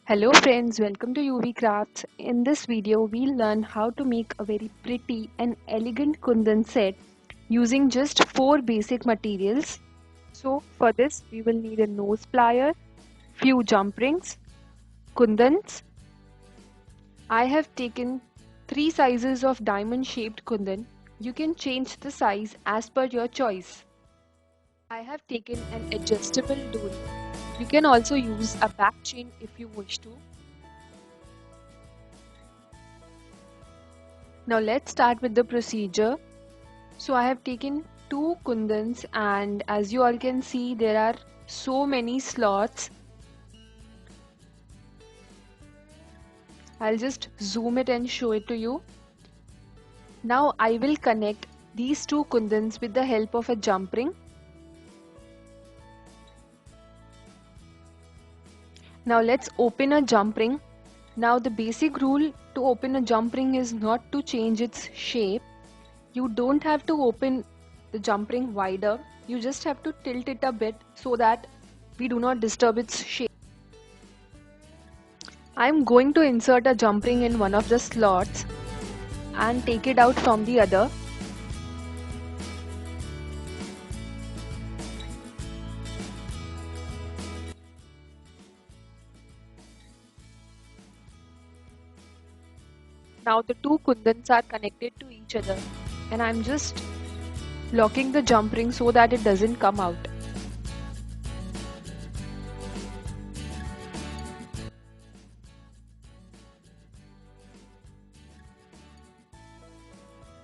Hello friends, welcome to UV Crafts. In this video, we'll learn how to make a very pretty and elegant kundan set using just 4 basic materials. So for this, we will need a nose plier, few jumprings, kundans. I have taken 3 sizes of diamond shaped kundan. You can change the size as per your choice. I have taken an adjustable dori. You can also use a back chain if you wish to. Now let's start with the procedure. So I have taken 2 kundans and as you all can see there are so many slots. I'll just zoom it and show it to you. Now I will connect these 2 kundans with the help of a jumpring. Now let's open a jumpring. Now the basic rule to open a jumpring is not to change its shape. You don't have to open the jumpring wider. You just have to tilt it a bit so that we do not disturb its shape. I am going to insert a jumpring in one of the slots and take it out from the other. Now the 2 kundans are connected to each other and I am just locking the jumpring so that it doesn't come out.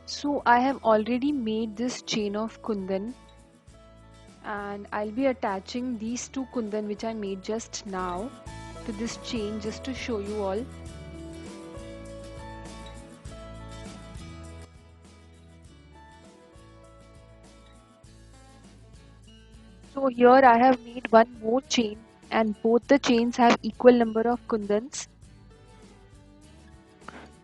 So I have already made this chain of kundan and I'll be attaching these 2 kundan which I made just now to this chain just to show you all. So here I have made one more chain and both the chains have equal number of kundans.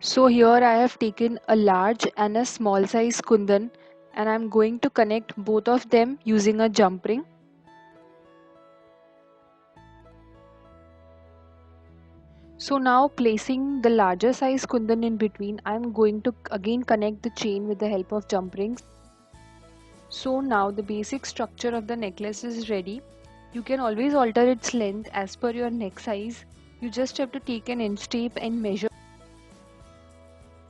So here I have taken a large and a small size kundan and I am going to connect both of them using a jumpring. So now placing the larger size kundan in between, I am going to again connect the chain with the help of jumprings. So now the basic structure of the necklace is ready. You can always alter its length as per your neck size. You just have to take an inch tape and measure.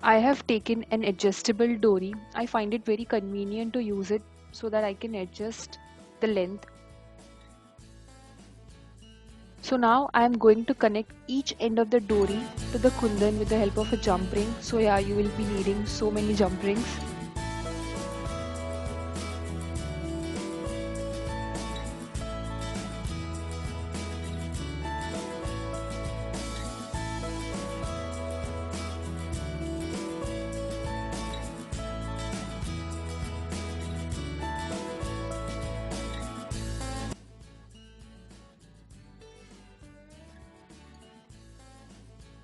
I have taken an adjustable dori. I find it very convenient to use it so that I can adjust the length. So now I am going to connect each end of the dori to the kundan with the help of a jumpring. So yeah, you will be needing so many jumprings.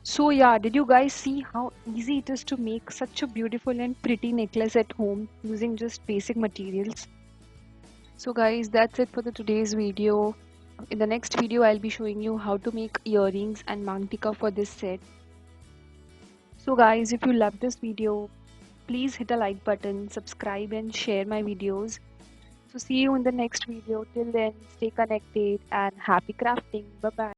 So yeah, did you guys see how easy it is to make such a beautiful and pretty necklace at home using just basic materials? So guys, that's it for the today's video. In the next video, I'll be showing you how to make earrings and mangtika for this set. So guys, if you love this video, please hit a like button, subscribe and share my videos. So see you in the next video. Till then, stay connected and happy crafting. Bye bye.